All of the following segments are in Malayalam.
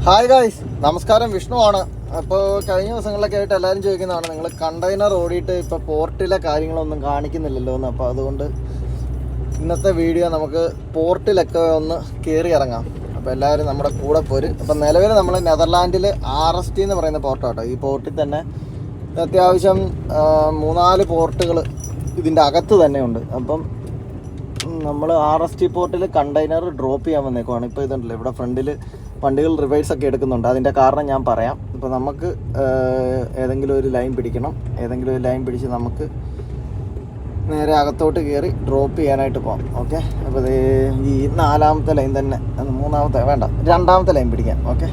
ഹായ് ഗായ്സ്, നമസ്കാരം. വിഷ്ണു ആണ്. അപ്പോൾ കഴിഞ്ഞ ദിവസങ്ങളിലൊക്കെ ആയിട്ട് എല്ലാവരും ചോദിക്കുന്നതാണ്, നിങ്ങൾ കണ്ടെയ്നർ ഓടിയിട്ട് ഇപ്പോൾ പോർട്ടിലെ കാര്യങ്ങളൊന്നും കാണിക്കുന്നില്ലല്ലോ എന്ന്. അപ്പോൾ അതുകൊണ്ട് ഇന്നത്തെ വീഡിയോ നമുക്ക് പോർട്ടിലൊക്കെ ഒന്ന് കയറി ഇറങ്ങാം. അപ്പോൾ എല്ലാവരും നമ്മുടെ കൂടെ പോരും. അപ്പം നിലവിൽ നമ്മൾ നെതർലാൻഡിൽ RST എന്ന് പറയുന്ന പോർട്ടാട്ടോ. ഈ പോർട്ടിൽ തന്നെ അത്യാവശ്യം 3-4 പോർട്ടുകൾ ഇതിൻ്റെ അകത്ത് തന്നെ ഉണ്ട്. അപ്പം നമ്മൾ RST പോർട്ടിൽ കണ്ടെയ്നർ ഡ്രോപ്പ് ചെയ്യാൻ വന്നേക്കുവാണ്. ഇപ്പോൾ ഇതുണ്ടല്ലോ, ഇവിടെ ഫ്രണ്ടിൽ വണ്ടികൾ റിവേഴ്സൊക്കെ എടുക്കുന്നുണ്ട്. അതിൻ്റെ കാരണം ഞാൻ പറയാം. ഇപ്പോൾ നമുക്ക് ഏതെങ്കിലും ഒരു ലൈൻ പിടിക്കണം. ഏതെങ്കിലും ഒരു ലൈൻ പിടിച്ച് നമുക്ക് നേരെ അകത്തോട്ട് കയറി ഡ്രോപ്പ് ചെയ്യാനായിട്ട് പോകാം. ഓക്കെ, അപ്പോൾ ഈ 4ാമത്തെ ലൈൻ തന്നെ, 3ാമത്തെ വേണ്ട, 2ാമത്തെ ലൈൻ പിടിക്കാം. ഓക്കെ,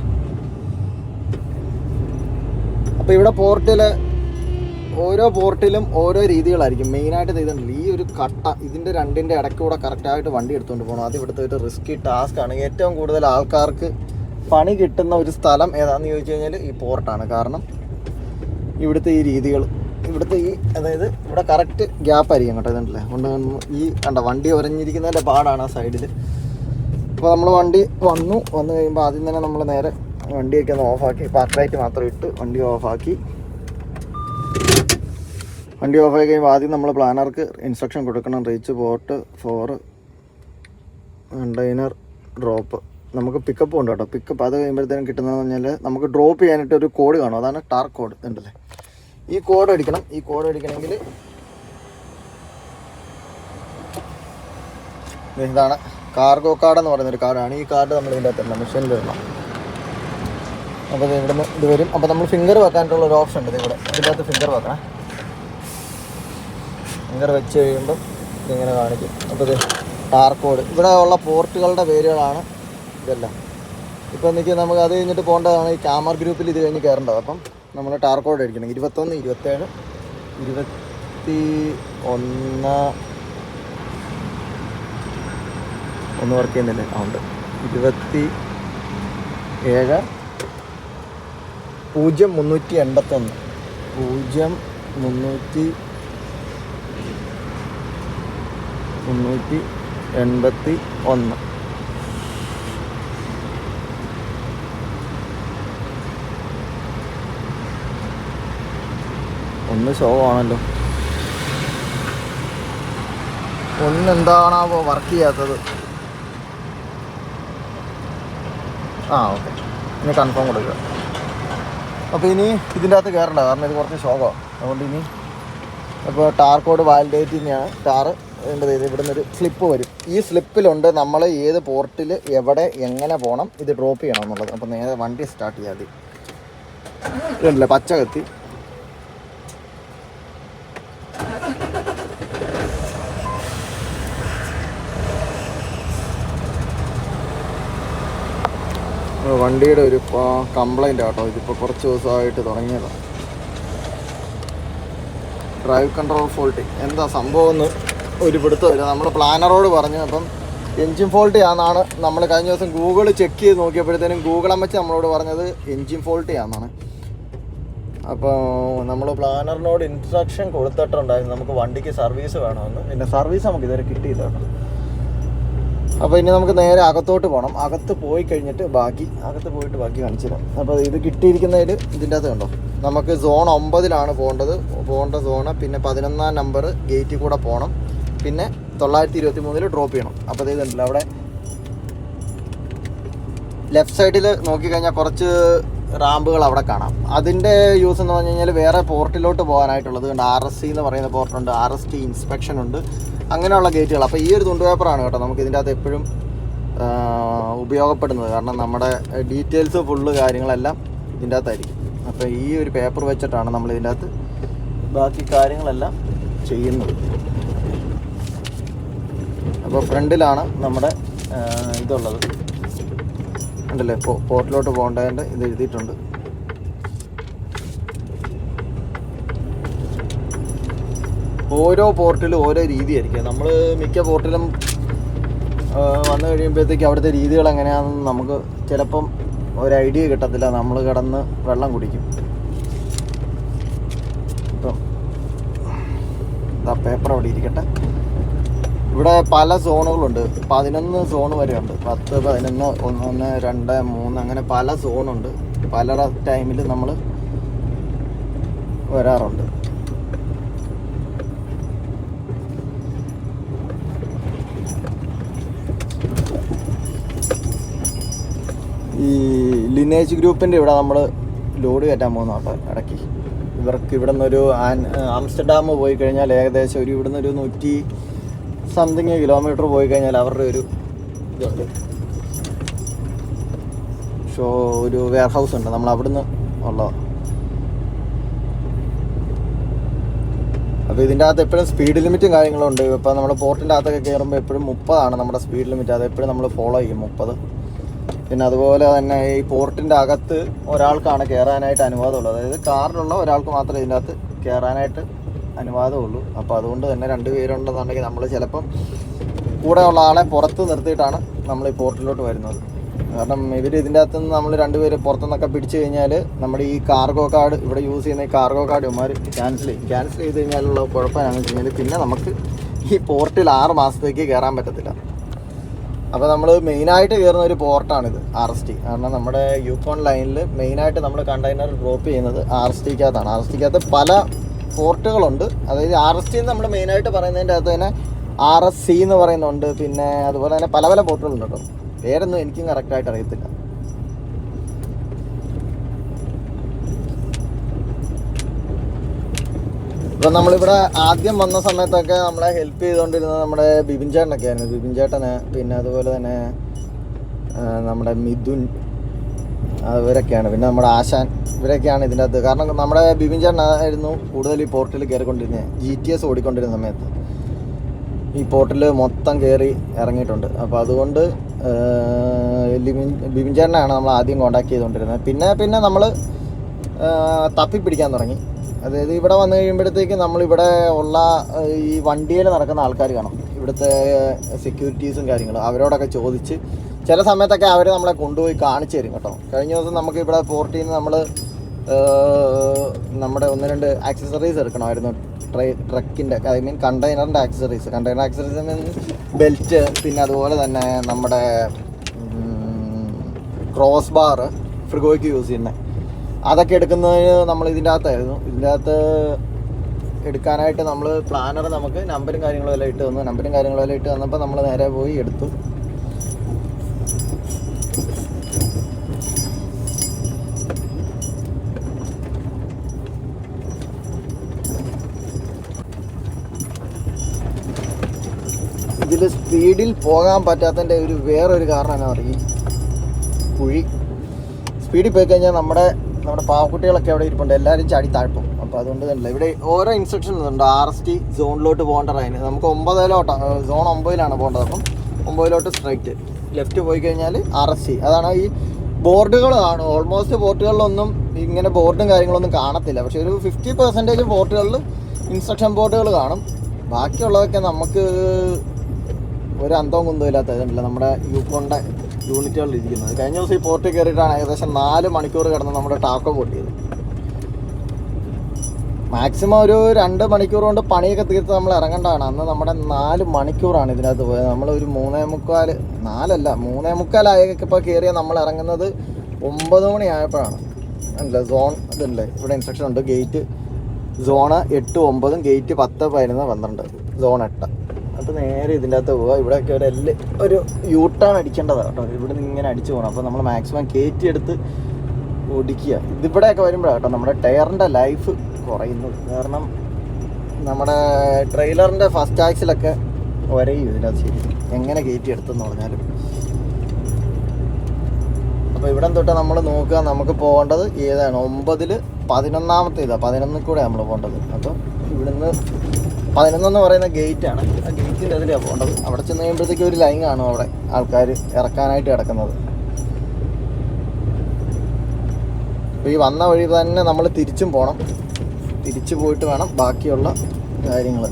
അപ്പോൾ ഇവിടെ പോർട്ടിൽ ഓരോ പോർട്ടിലും ഓരോ രീതികളായിരിക്കും. മെയിനായിട്ട് ചെയ്തിട്ടുണ്ടല്ലോ ഈ ഒരു കട്ട, ഇതിൻ്റെ രണ്ടിൻ്റെ ഇടയ്ക്കൂടെ കറക്റ്റായിട്ട് വണ്ടി എടുത്തുകൊണ്ട് പോകണം. അത് ഇവിടുത്തെ ഒരു റിസ്കി ടാസ്ക്കാണ്. ഏറ്റവും കൂടുതൽ ആൾക്കാർക്ക് പണി കിട്ടുന്ന ഒരു സ്ഥലം ഏതാണെന്ന് ചോദിച്ചു കഴിഞ്ഞാൽ ഈ പോർട്ടാണ്. കാരണം ഇവിടുത്തെ ഈ രീതികൾ, ഇവിടുത്തെ ഈ അതായത് ഇവിടെ കറക്റ്റ് ഗ്യാപ്പായിരിക്കും കേട്ടോ. ഇതുണ്ടല്ലേ, കൊണ്ട് ഈ കണ്ട വണ്ടി ഉരഞ്ഞിരിക്കുന്നതിൻ്റെ പാടാണ് ആ സൈഡിൽ. അപ്പോൾ നമ്മൾ വണ്ടി വന്നു കഴിയുമ്പോൾ ആദ്യം തന്നെ നമ്മൾ നേരെ വണ്ടിയൊക്കെ ഒന്ന് ഓഫാക്കി, പാർക്ക് ലൈറ്റ് മാത്രം ഇട്ട് വണ്ടി ഓഫാക്കി കഴിയുമ്പോൾ ആദ്യം നമ്മൾ പ്ലാനർക്ക് ഇൻസ്ട്രക്ഷൻ കൊടുക്കണം. Reach port for container drop. നമുക്ക് പിക്കപ്പ് ഉണ്ട് കേട്ടോ. പിക്കപ്പ് അത് കഴിയുമ്പോഴത്തേനും കിട്ടുന്നതെന്ന് പറഞ്ഞാൽ നമുക്ക് ഡ്രോപ്പ് ചെയ്യാനായിട്ട് ഒരു കോഡ് കാണും. അതാണ് ടാർ കോഡ്. ഉണ്ടല്ലേ, ഈ കോഡ് അടിക്കണം. ഈ കോഡ് അടിക്കണമെങ്കിൽ ഇതാണ് കാർഗോ കാർഡ് എന്ന് പറയുന്നൊരു കാർഡാണ്. ഈ കാർഡ് നമ്മൾ ഇതിൻ്റെ അകത്തുള്ള മെഷീനിൽ ഇടണം. അപ്പോൾ ഇവിടുന്ന് ഇത് വരും. അപ്പോൾ നമ്മൾ ഫിംഗർ വെക്കാനായിട്ടുള്ള ഒരു ഓപ്ഷൻ ഉണ്ട്. ഇവിടെ ഇതിൻ്റെ അകത്ത് ഫിംഗർ വെക്കണം. ഫിംഗർ വെച്ച് കഴിയുമ്പം ഇതിങ്ങനെ കാണിക്കും. അപ്പോൾ ഇത് ടാർ കോഡ്. ഇവിടെ ഉള്ള പോർട്ടുകളുടെ പേരുകളാണ് ഇതെല്ലാം. ഇപ്പോൾ എനിക്ക് നമുക്ക് അത് കഴിഞ്ഞിട്ട് പോകേണ്ടതാണ്. ഈ ക്യാമർ ഗ്രൂപ്പിൽ ഇത് കഴിഞ്ഞ് കയറേണ്ടത്. അപ്പം നമ്മൾ ടാർ കോഡ് അടിക്കണം. 21, 27, 21 ഒന്ന് വർക്ക് ചെയ്യുന്നില്ലേ? ഉണ്ട് 27 0381 0381. ഒന്ന് ഷോ ആണല്ലോ. എന്താണാവോ വർക്ക് ചെയ്യാത്തത്? ഓക്കെ, ഇനി കൺഫേം കൊടുക്കുക. അപ്പോൾ ഇനി ഇതിൻ്റെ അകത്ത് കയറണ്ട, കാരണം ഇത് കുറച്ച് ഷോക്കാണ്. അതുകൊണ്ട് ഇനി അപ്പോൾ ടാർ കോഡ് വാലിഡേറ്റ് തന്നെയാണ്. ടാറ് വേണ്ടത് ഇവിടെ നിന്നൊരു സ്ലിപ്പ് വരും. ഈ സ്ലിപ്പിലുണ്ട് നമ്മൾ ഏത് പോർട്ടിൽ എവിടെ എങ്ങനെ പോകണം, ഇത് ഡ്രോപ്പ് ചെയ്യണം എന്നുള്ളത്. അപ്പോൾ നേരെ വണ്ടി സ്റ്റാർട്ട് ചെയ്യാതെ ഇതല്ലേ പച്ച കത്തി. വണ്ടിയുടെ ഒരു കംപ്ലൈൻ്റ് ആട്ടോ. ഇതിപ്പോൾ കുറച്ച് ദിവസമായിട്ട് തുടങ്ങിയതാണ്. Drive control fault. എന്താ സംഭവം എന്ന് ഒരു പിടുത്തമില്ല. നമ്മൾ പ്ലാനറോട് പറഞ്ഞു. അപ്പം എൻജിൻ ഫോൾട്ട് ആണെന്നാണ് നമ്മൾ കഴിഞ്ഞ ദിവസം ഗൂഗിൾ ചെക്ക് ചെയ്ത് നോക്കിയപ്പോഴത്തേനും ഗൂഗിൾ അമ്മച്ച് നമ്മളോട് പറഞ്ഞത് എൻജിൻ ഫോൾട്ട് ആണെന്നാണ്. അപ്പോൾ നമ്മൾ പ്ലാനറിനോട് ഇൻസ്ട്രക്ഷൻ കൊടുത്തിട്ടുണ്ടായിരുന്നു നമുക്ക് വണ്ടിക്ക് സർവീസ് വേണമെന്ന്. പിന്നെ സർവീസ് നമുക്ക് ഇതുവരെ കിട്ടിയില്ല കേട്ടോ. അപ്പോൾ ഇനി നമുക്ക് നേരെ അകത്തോട്ട് പോകണം. അകത്ത് പോയി കഴിഞ്ഞിട്ട് അകത്ത് പോയിട്ട് ബാക്കി കാണിച്ചു തരാം. അപ്പോൾ ഇത് കിട്ടിയിരിക്കുന്നതിൽ ഇതിൻ്റെ അകത്ത് കണ്ടോ, നമുക്ക് സോൺ 9ലാണ് പോകേണ്ട സോണ്. പിന്നെ 11ാം നമ്പർ ഗേറ്റിൽ കൂടെ പോകണം. പിന്നെ 923 ഡ്രോപ്പ് ചെയ്യണം. അപ്പോൾ ഇത് ഉണ്ടല്ലോ, അവിടെ ലെഫ്റ്റ് സൈഡിൽ നോക്കിക്കഴിഞ്ഞാൽ കുറച്ച് റാമ്പുകൾ അവിടെ കാണാം. അതിൻ്റെ യൂസ് എന്ന് പറഞ്ഞു കഴിഞ്ഞാൽ വേറെ പോർട്ടിലോട്ട് പോകാനായിട്ടുള്ളത് ഉണ്ട്. RSC എന്ന് പറയുന്ന പോർട്ടുണ്ട്, RST ഇൻസ്പെക്ഷൻ ഉണ്ട്, അങ്ങനെയുള്ള ഗേറ്റുകൾ. അപ്പോൾ ഈ ഒരു തുണ്ട് പേപ്പറാണ് കേട്ടോ നമുക്ക് ഇതിൻ്റെ അകത്ത് എപ്പോഴും ഉപയോഗപ്പെടുന്നത്. കാരണം നമ്മുടെ ഡീറ്റെയിൽസ് ഫുള്ള് കാര്യങ്ങളെല്ലാം ഇതിൻ്റെ അകത്തായിരിക്കും. അപ്പോൾ ഈ ഒരു പേപ്പർ വെച്ചിട്ടാണ് നമ്മൾ ഇതിൻ്റെ അകത്ത് ബാക്കി കാര്യങ്ങളെല്ലാം ചെയ്യുന്നത്. അപ്പോൾ ഫ്രണ്ടിലാണ് നമ്മുടെ ഇതുള്ളത് ഉണ്ടല്ലേ, പോർട്ടിലോട്ട് പോകേണ്ടതിൻ്റെ ഇത് എഴുതിയിട്ടുണ്ട്. ഓരോ പോർട്ടിലും ഓരോ രീതിയായിരിക്കും. നമ്മൾ മിക്ക പോർട്ടിലും വന്നു കഴിയുമ്പോഴത്തേക്ക് അവിടുത്തെ രീതികൾ എങ്ങനെയാണെന്ന് നമുക്ക് ചിലപ്പം ഒരു ഐഡിയ കിട്ടത്തില്ല. നമ്മൾ കിടന്ന് വെള്ളം കുടിക്കും. ഇപ്പം പേപ്പർ അവിടെ ഇരിക്കട്ടെ. ഇവിടെ പല സോണുകളുണ്ട്, 11 സോൺ വരെയുണ്ട്. 10, 11, 1, 2, 3 അങ്ങനെ പല സോണുണ്ട്. പല ടൈമിൽ നമ്മൾ വരാറുണ്ട്. ഈ ലിനേജ് ഗ്രൂപ്പിൻ്റെ ഇവിടെ നമ്മൾ ലോഡ് കയറ്റാൻ പോകുന്ന കേട്ടോ. ഇടയ്ക്ക് ഇവർക്ക് ഇവിടെ നിന്നൊരു ആംസ്റ്റർഡാം പോയി കഴിഞ്ഞാൽ ഏകദേശം ഇവിടെ നിന്നൊരു 100 സംതിങ് കിലോമീറ്റർ പോയി കഴിഞ്ഞാൽ അവരുടെ ഒരു ഇതുണ്ട്, ഒരു വെയർ ഹൗസ് ഉണ്ട്, നമ്മൾ അവിടുന്ന് ഉള്ളതാണ്. അപ്പോൾ ഇതിൻ്റെ അകത്ത് എപ്പോഴും സ്പീഡ് ലിമിറ്റും കാര്യങ്ങളും ഉണ്ട്. ഇപ്പോൾ നമ്മൾ പോർട്ടിൻ്റെ അകത്തൊക്കെ കയറുമ്പോൾ എപ്പോഴും 30 നമ്മുടെ സ്പീഡ് ലിമിറ്റ്. അതെപ്പോഴും നമ്മൾ ഫോളോ ചെയ്യും 30. പിന്നെ അതുപോലെ തന്നെ ഈ പോർട്ടിൻ്റെ അകത്ത് ഒരാൾക്കാണ് കയറാനായിട്ട് അനുവാദമുള്ളത്. അതായത് കാറിലുള്ള ഒരാൾക്ക് മാത്രമേ ഇതിൻ്റെ അകത്ത് കയറാനായിട്ട് അനുവാദമുള്ളൂ. അപ്പോൾ അതുകൊണ്ട് തന്നെ 2 പേരുണ്ടെന്നുണ്ടെങ്കിൽ നമ്മൾ ചിലപ്പം കൂടെ ഉള്ള ആളെ പുറത്ത് നിർത്തിയിട്ടാണ് നമ്മൾ ഈ പോർട്ടിലോട്ട് വരുന്നത്. കാരണം ഇവർ ഇതിൻ്റെ അകത്ത് നിന്ന് നമ്മൾ 2 പേര് പുറത്തുനിന്നൊക്കെ പിടിച്ചു കഴിഞ്ഞാൽ നമ്മുടെ ഈ കാർഗോ കാർഡ് ഇവിടെ യൂസ് ചെയ്യുന്ന ഈ കാർഗോ കാർഡ് ഇവന്മാർ ക്യാൻസൽ ചെയ്ത് കഴിഞ്ഞാലുള്ള കുഴപ്പമാണെന്ന് വെച്ച് കഴിഞ്ഞാൽ പിന്നെ നമുക്ക് ഈ പോർട്ടിൽ 6 മാസത്തേക്ക് കയറാൻ പറ്റത്തില്ല. അപ്പോൾ നമ്മൾ മെയിനായിട്ട് കയറുന്ന ഒരു പോർട്ടാണിത്, RST. കാരണം നമ്മുടെ യൂക്കോൺ ലൈനിൽ മെയിനായിട്ട് നമ്മൾ കണ്ടെയ്നർ ഡ്രോപ്പ് ചെയ്യുന്നത് RSTക്കകത്താണ്. RSTക്കകത്ത് പല പോർട്ടുകളുണ്ട്. അതായത് RST നമ്മൾ മെയിനായിട്ട് പറയുന്നതിൻ്റെ അകത്ത് തന്നെ RSC എന്ന് പറയുന്നുണ്ട്. പിന്നെ അതുപോലെ തന്നെ പല പല പോർട്ടുകളുണ്ട് കേട്ടോ. പേരൊന്നും എനിക്കും കറക്റ്റായിട്ട് അറിയത്തില്ല. ഇപ്പം നമ്മളിവിടെ ആദ്യം വന്ന സമയത്തൊക്കെ നമ്മളെ ഹെൽപ്പ് ചെയ്തുകൊണ്ടിരുന്നത് നമ്മുടെ ബിബിൻ ചേട്ടനൊക്കെ ആയിരുന്നു. ബിബിൻ ചേട്ടന്, പിന്നെ അതുപോലെ തന്നെ നമ്മുടെ മിഥുൻ, ഇവരൊക്കെയാണ്. പിന്നെ നമ്മുടെ ആശാൻ, ഇവരൊക്കെയാണ് ഇതിൻ്റെ അകത്ത്. കാരണം നമ്മുടെ ബിബിൻ ചേട്ടനായിരുന്നു കൂടുതൽ ഈ പോർട്ടിൽ കയറിക്കൊണ്ടിരുന്നത്. GTS ഓടിക്കൊണ്ടിരുന്ന സമയത്ത് ഈ പോർട്ടിൽ മൊത്തം കയറി ഇറങ്ങിയിട്ടുണ്ട്. അപ്പോൾ അതുകൊണ്ട് ബിബിൻ ചേട്ടനാണ് നമ്മൾ ആദ്യം കോൺടാക്ട് ചെയ്തുകൊണ്ടിരുന്നത്. പിന്നെ നമ്മൾ തപ്പിപ്പിടിക്കാൻ തുടങ്ങി. അതായത് ഇവിടെ വന്നു കഴിയുമ്പോഴത്തേക്ക് നമ്മളിവിടെ ഉള്ള ഈ വണ്ടിയിൽ നടക്കുന്ന ആൾക്കാർ കാണും, ഇവിടുത്തെ സെക്യൂരിറ്റീസും കാര്യങ്ങളും. അവരോടൊക്കെ ചോദിച്ച് ചില സമയത്തൊക്കെ അവർ നമ്മളെ കൊണ്ടുപോയി കാണിച്ചു തരും കേട്ടോ. കഴിഞ്ഞ ദിവസം നമുക്ക് ഇവിടെ പോർട്ടിൽ നിന്ന് നമ്മൾ നമ്മുടെ 1-2 ആക്സസറീസ് എടുക്കണമായിരുന്നു. ട്രക്കിൻ്റെ, ഐ മീൻ കണ്ടെയ്നറിൻ്റെ accessories. Container accessories means belt, പിന്നെ അതുപോലെ തന്നെ നമ്മുടെ ക്രോസ് ബാർ, ഫ്രിഗോയ്ക്ക് യൂസ് ചെയ്യുന്നത്, അതൊക്കെ എടുക്കുന്നതിന് നമ്മൾ ഇതിൻ്റെ അകത്തായിരുന്നു. ഇതിൻ്റെ അകത്ത് എടുക്കാനായിട്ട് നമ്മൾ പ്ലാനർ നമുക്ക് നമ്പറും കാര്യങ്ങളും എല്ലാം ഇട്ട് തന്നു. നമ്പറും കാര്യങ്ങളും എല്ലാം ഇട്ട് തന്നപ്പോൾ നമ്മൾ നേരെ പോയി എടുത്തു. ഇതിൽ സ്പീഡിൽ പോകാൻ പറ്റാത്തതിൻ്റെ വേറൊരു കാരണം എന്താ പറയുക, കുഴി. സ്പീഡിൽ പോയി കഴിഞ്ഞാൽ നമ്മുടെ പാവക്കുട്ടികളൊക്കെ അവിടെ ഇരിപ്പുണ്ട്, എല്ലാവരും ചാടി താഴ്ത്തും. അപ്പോൾ അതുകൊണ്ട് തന്നെ ഇവിടെ ഓരോ ഇൻസ്ട്രക്ഷൻസ് ഉണ്ട്. RST സോണിലോട്ട് പോകേണ്ട അതിന് നമുക്ക് 9 സോൺ 9 പോകേണ്ടത്. അപ്പം 9 സ്ട്രൈറ്റ്, ലെഫ്റ്റ് പോയി കഴിഞ്ഞാൽ RST. അതാണ് ഈ ബോർഡുകൾ കാണും. ഓൾമോസ്റ്റ് പോർട്ടുകളിലൊന്നും ഇങ്ങനെ ബോർഡും കാര്യങ്ങളൊന്നും കാണത്തില്ല. പക്ഷേ ഒരു 50% പോർട്ടുകളിൽ ഇൻസ്ട്രക്ഷൻ ബോർഡുകൾ കാണും. ബാക്കിയുള്ളതൊക്കെ നമുക്ക് ഒരു അന്തവും കുന്തവും ഇല്ലാത്തതുണ്ടല്ലോ നമ്മുടെ യൂക്കോണിൻ്റെ യൂണിറ്റുകളിൽ ഇരിക്കുന്നത്. കഴിഞ്ഞ ദിവസം ഈ പോർട്ടിൽ കയറിയിട്ടാണ് ഏകദേശം 4 മണിക്കൂർ കിടന്ന് നമ്മുടെ ടാക്കോ പൊട്ടിയത്. മാക്സിമം ഒരു 2 മണിക്കൂർ കൊണ്ട് പണിയൊക്കെ തീർത്ത് നമ്മൾ ഇറങ്ങേണ്ടതാണ്. അന്ന് നമ്മുടെ 4 മണിക്കൂറാണ് ഇതിനകത്ത് പോയത്. നമ്മളൊരു 3:45, 3:45 ആയപ്പോൾ കയറിയ നമ്മൾ ഇറങ്ങുന്നത് 9 മണി ആയപ്പോഴാണ്. അല്ല സോൺ ഇതല്ലേ ഇവിടെ ഇൻസ്ട്രക്ഷൻ ഉണ്ട്. Gate zone 8, 9, gate 10, 11, 12, zone 8. അപ്പോൾ നേരെ ഇതിൻ്റെ അകത്ത് പോവുക. ഇവിടെയൊക്കെ ഒരു യൂട്ടേൺ അടിക്കേണ്ടതാണ് കേട്ടോ. ഇവിടെ നിന്ന് ഇങ്ങനെ അടിച്ചു പോകണം. അപ്പോൾ നമ്മൾ മാക്സിമം കയറ്റിയെടുത്ത് ഓടിക്കുക. ഇതിവിടെയൊക്കെ വരുമ്പോഴാണ് കേട്ടോ നമ്മുടെ ടയറിൻ്റെ ലൈഫ് കുറയുന്നത്. കാരണം നമ്മുടെ ട്രെയിലറിൻ്റെ ഫസ്റ്റ് ആക്സിലൊക്കെ ഒരയും ഇതിനകത്ത് ശരി എങ്ങനെ കയറ്റിയെടുത്തെന്ന് പറഞ്ഞാലും. അപ്പോൾ ഇവിടെ തൊട്ട് നമ്മൾ നോക്കുക, നമുക്ക് പോകേണ്ടത് ഏതാണ് 9-ൽ 11ാമത്തെ ഇതാണ്. 11 കൂടെ നമ്മൾ പോകേണ്ടത്. അപ്പോൾ ഇവിടുന്ന് 11 എന്ന് പറയുന്ന ഗേറ്റാണ്. ആ ഗേറ്റിൻ്റെ അതിലാണ് പോകേണ്ടത്. അവിടെ ചെന്ന് കഴിയുമ്പോഴത്തേക്കും ഒരു ലൈൻ കാണും അവിടെ ആൾക്കാർ ഇറക്കാനായിട്ട് കിടക്കുന്നത്. അപ്പോൾ ഈ വന്ന വഴി തന്നെ നമ്മൾ തിരിച്ചും പോകണം. തിരിച്ചു പോയിട്ട് വേണം ബാക്കിയുള്ള കാര്യങ്ങൾ.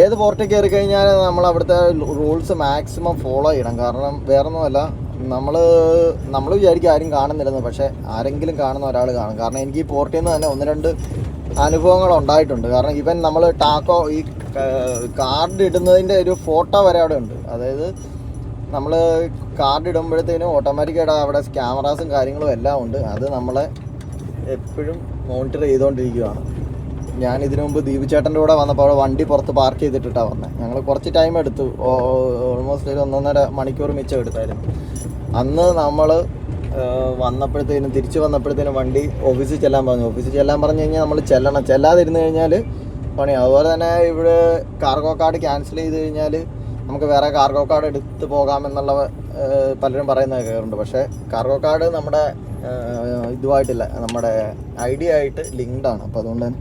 ഏത് പോർട്ടിൽ കയറി കഴിഞ്ഞാൽ നമ്മൾ അവിടുത്തെ റൂൾസ് മാക്സിമം ഫോളോ ചെയ്യണം. കാരണം വേറൊന്നുമല്ല, നമ്മൾ വിചാരിക്കും ആരും കാണുന്നില്ലെന്ന്, പക്ഷേ ആരെങ്കിലും കാണുന്ന ഒരാൾ കാണും. കാരണം എനിക്ക് ഈ പോർട്ടിൽ നിന്ന് തന്നെ 1-2 അനുഭവങ്ങൾ ഉണ്ടായിട്ടുണ്ട്. കാരണം ഇവൻ നമ്മൾ ടാക്കോ ഈ കാർഡ് ഇടുന്നതിൻ്റെ ഒരു ഫോട്ടോ വരെ അവിടെ ഉണ്ട്. അതായത് നമ്മൾ കാർഡ് ഇടുമ്പോഴത്തേനും ഓട്ടോമാറ്റിക്കായിട്ട് അവിടെ ക്യാമറാസും കാര്യങ്ങളും എല്ലാം ഉണ്ട്. അത് നമ്മളെ എപ്പോഴും മോണിറ്റർ ചെയ്തുകൊണ്ടിരിക്കുകയാണ്. ഞാൻ ഇതിനു മുമ്പ് ദീപു ചേട്ടൻ്റെ കൂടെ വന്നപ്പോൾ അവിടെ വണ്ടി പുറത്ത് പാർക്ക് ചെയ്തിട്ടിട്ടാണ് വന്നത്. ഞങ്ങൾ കുറച്ച് ടൈം എടുത്തു, ഓൾമോസ്റ്റ് ഒരു 1.5 മണിക്കൂർ മിച്ചം എടുത്തായിരുന്നു. അന്ന് നമ്മൾ വന്നപ്പോഴത്തേനും തിരിച്ച് വന്നപ്പോഴത്തേനും വണ്ടി ഓഫീസിൽ ചെല്ലാൻ പറഞ്ഞു. ഓഫീസിൽ ചെല്ലാൻ പറഞ്ഞു കഴിഞ്ഞാൽ നമ്മൾ ചെല്ലാതിരുന്ന് കഴിഞ്ഞാൽ പണിയാവും. അതുപോലെ തന്നെ ഇവിടെ കാർഗോ കാർഡ് ക്യാൻസൽ ചെയ്ത് കഴിഞ്ഞാൽ നമുക്ക് വേറെ കാർഗോ കാർഡ് എടുത്ത് പോകാമെന്നുള്ള പലരും പറയുന്നത് കേൾക്കുന്നുണ്ട്. പക്ഷേ കാർഗോ കാർഡ് നമ്മുടെ ഇതുമായിട്ടില്ല, നമ്മുടെ ID ആയിട്ട് ലിങ്ക്ഡാണ്. അപ്പോൾ അതുകൊണ്ട് തന്നെ